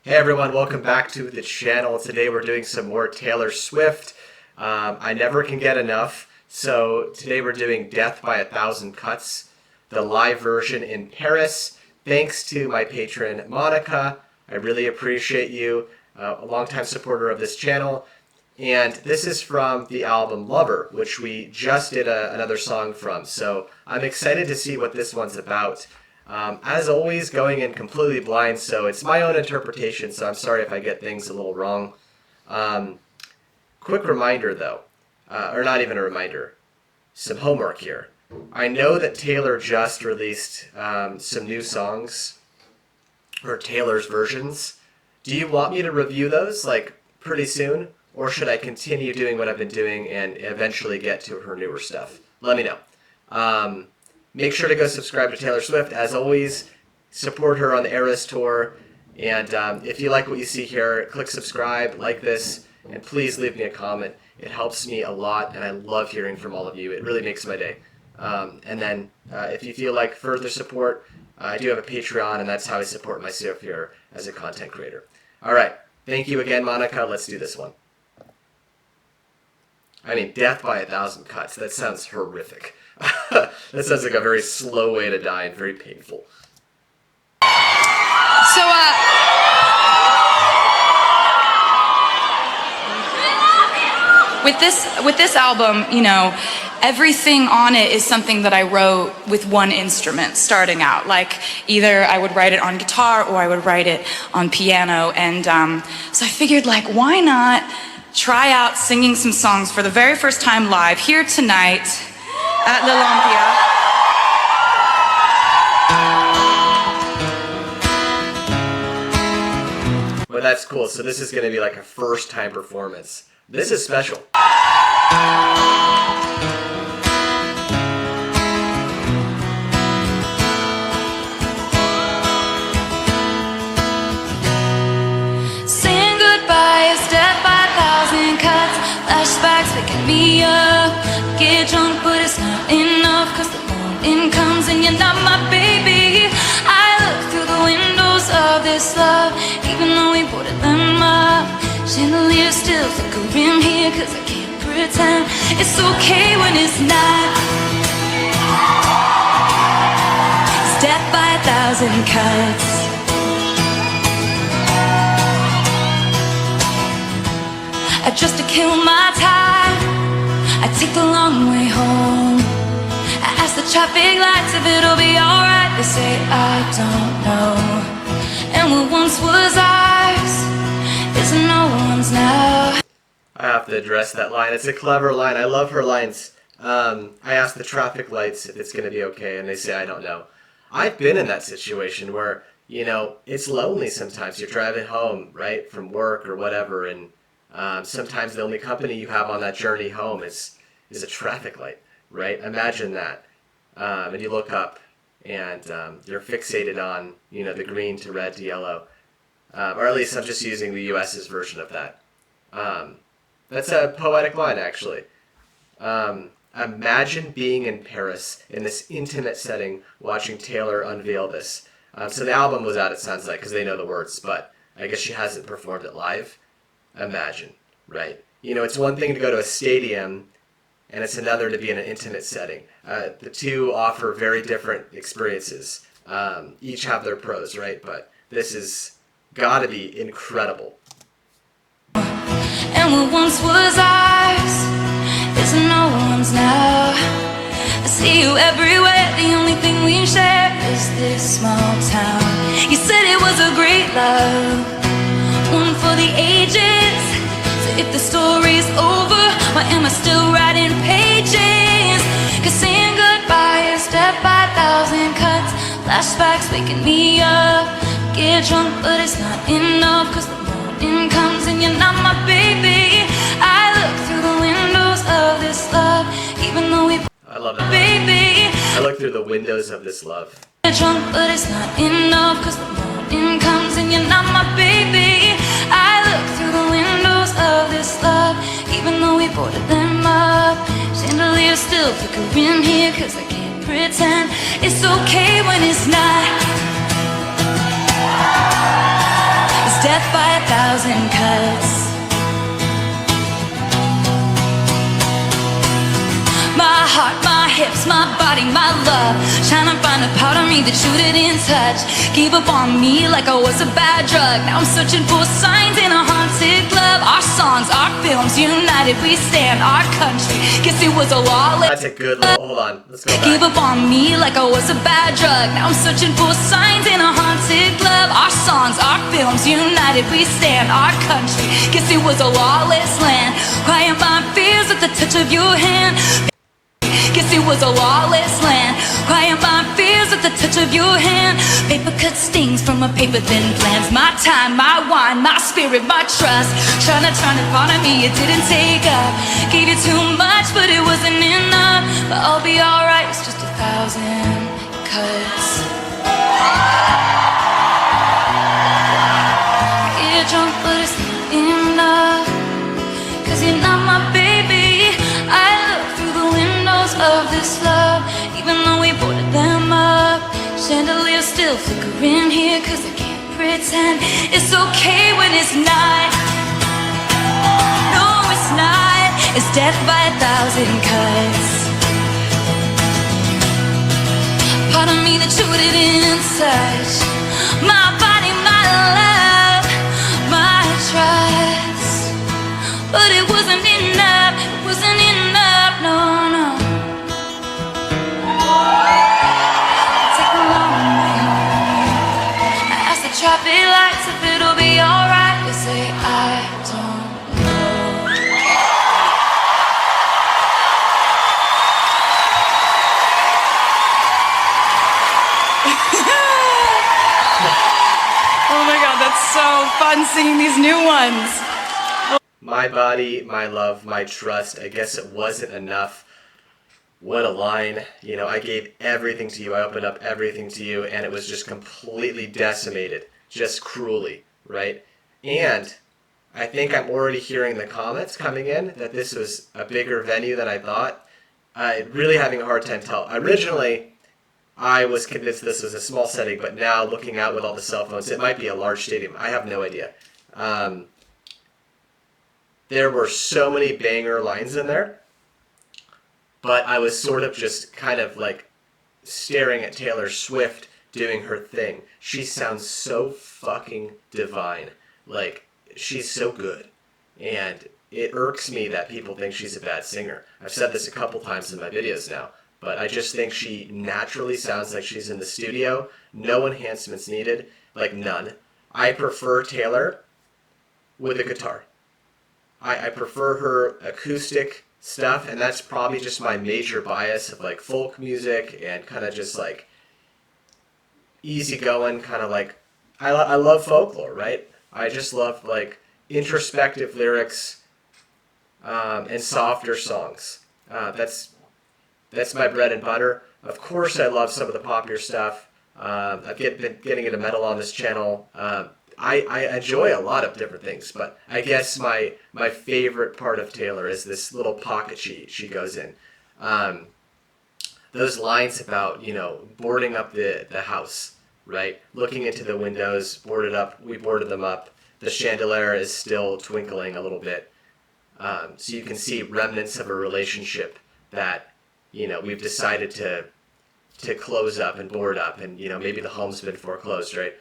Hey everyone, welcome back to the channel. Today we're doing some more Taylor Swift. I never can get enough, so today we're doing Death by a Thousand Cuts, the live version in Paris. Thanks to my patron Monica. I really appreciate you, a longtime supporter of this channel. And this is from the album Lover, which we just did another song from. So I'm excited to see what this one's about. As always, going in completely blind, so it's my own interpretation, so I'm sorry if I get things a little wrong. Quick reminder though, or not even a reminder, some homework here. I know that Taylor just released some new songs, or Taylor's versions. Do you want me to review those, like, pretty soon? Or should I continue doing what I've been doing and eventually get to her newer stuff? Let me know. Make sure to go subscribe to Taylor Swift. As always, support her on the Eras Tour. And if you like what you see here, click subscribe, like this, and please leave me a comment. It helps me a lot, and I love hearing from all of you. It really makes my day. And then if you feel like further support, I do have a Patreon, and that's how I support myself here as a content creator. All right. Thank you again, Monica. Let's do this one. I mean, Death by a Thousand Cuts. That sounds horrific. That sounds like a very slow way to die and very painful. So, with this album, you know, everything on it is something that I wrote with one instrument starting out. Like, either I would write it on guitar or I would write it on piano. And so I figured, like, why not try out singing some songs for the very first time live here tonight at L'Olympia. Well, that's cool. So this is going to be like a first-time performance. This is special. Saying goodbye is death by a thousand cuts. Flashbacks waking me up. Get drunk, but it's not enough, cause the morning comes and you're not my baby. I look through the windows of this love, even though we boarded them up. Chandelier still flickering here, cause I can't pretend it's okay when it's not. It's death by a thousand cuts. Just to kill my time, I take the long way home. I ask the traffic lights if it'll be alright. They say I don't know. And what once was ours is no one's now. I have to address that line. It's a clever line. I love her lines. I ask the traffic lights if it's going to be okay, and they say I don't know. I've been in that situation where, you know, it's lonely sometimes. You're driving home, right, from work or whatever, and sometimes the only company you have on that journey home is a traffic light, right? Imagine that. And you look up and you're fixated on, you know, the green to red to yellow. Or at least I'm just using the US's version of that. That's a poetic line, actually. Imagine being in Paris in this intimate setting watching Taylor unveil this. So the album was out, it sounds like, because they know the words, but I guess she hasn't performed it live. Imagine, right? You know, it's one thing to go to a stadium, and it's another to be in an intimate setting. The two offer very different experiences. Each have their pros, right? But this is gotta be incredible. And what once was ours is no one's now. I see you everywhere, the only thing we share is this small town. You said it was a great love, one for the ages. So if the story's over, why am I still writing pages? Cause saying goodbye is death by a thousand cuts. Flashbacks waking me up. Get drunk, but it's not enough, cause the morning comes and you're not my baby. I look through the windows of this love, even though we I love that. Baby, I look through the windows of this love. Get drunk, but it's not enough, cause the morning comes and you're not my baby. I look through the windows of this love, even though we boarded them up. Chandelier still flickering here, cause I can't pretend it's okay when it's not. It's death by 1,000 cuts. My heart, my hips, my body, my love, trying to find a part of me that you didn't touch. Gave up on me like I was a bad drug. Now I'm searching for signs in a haunted club. Our songs, our films, united we stand. Our country, guess it was a lawless. That's a good little, hold on, let's go Gave back. up on me like I was a bad drug. Now I'm searching for signs in a haunted club. Our songs, our films, united we stand. Our country, guess it was a lawless land. Crying my fears at the touch of your hand. Guess it was a lawless land. Crying my fears at the touch of your hand. Paper cut stings from a paper thin plans. My time, my wine, my spirit, my trust. Trying to turn it part of me, it didn't take up. Gave you too much, but it wasn't enough. But I'll be alright, it's just 1,000 cuts. Get drunk, but it's not enough. Cause you're not my baby. I look through the windows of this love. Even though we boarded them up, chandeliers still flickering here. Cause I can't pretend it's okay when it's not. No, it's not. It's death by 1,000 cuts. Part of me that you didn't touch. My body, my love, my trust. But it wasn't enough, it wasn't enough, no, no. Take a long way home. I ask the traffic lights if it'll be alright. They say I don't know. Oh my god, that's so fun singing these new ones. My body, my love, my trust. I guess it wasn't enough. What a line. You know, I gave everything to you. I opened up everything to you, and it was just completely decimated. Just cruelly, right? And I think I'm already hearing the comments coming in that this was a bigger venue than I thought. Really having a hard time telling. Originally, I was convinced this was a small setting, but now looking out with all the cell phones, it might be a large stadium. I have no idea. There were so many banger lines in there, but I was sort of just kind of like staring at Taylor Swift doing her thing. She sounds so fucking divine. Like, she's so good. And it irks me that people think she's a bad singer. I've said this a couple times in my videos now, but I just think she naturally sounds like she's in the studio. No enhancements needed, like none. I prefer Taylor with a guitar. I prefer her acoustic stuff, and that's probably just my major bias of like folk music and kind of just like easygoing, kind of like I love folklore, right? I just love like introspective lyrics and softer songs. That's my bread and butter. Of course, I love some of the popular stuff. I've been getting into metal on this channel. I enjoy a lot of different things, but I guess my favorite part of Taylor is this little pocket she goes in. Those lines about, you know, boarding up the house, right? Looking into the windows, we boarded them up. The chandelier is still twinkling a little bit. So you can see remnants of a relationship that, you know, we've decided to close up and board up, and, you know, maybe the home's been foreclosed, right?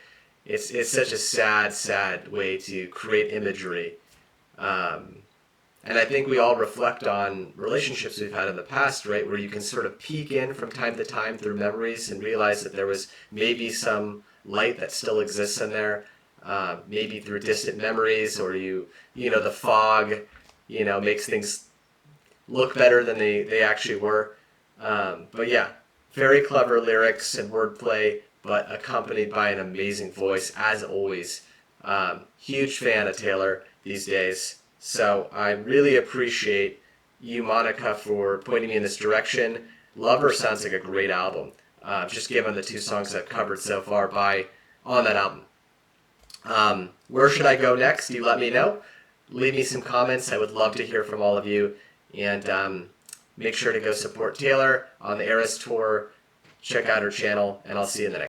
It's such a sad way to create imagery. And I think we all reflect on relationships we've had in the past, right, where you can sort of peek in from time to time through memories and realize that there was maybe some light that still exists in there, maybe through distant memories, or you know, the fog, you know, makes things look better than they actually were. But yeah, very clever lyrics and wordplay, but accompanied by an amazing voice, as always. Huge fan of Taylor these days. So I really appreciate you, Monica, for pointing me in this direction. Lover sounds like a great album. Just given the 2 songs I've covered so far on that album. Where should I go next? You let me know. Leave me some comments. I would love to hear from all of you. And make sure to go support Taylor on the Eras Tour. Check out her channel, and I'll see you in the next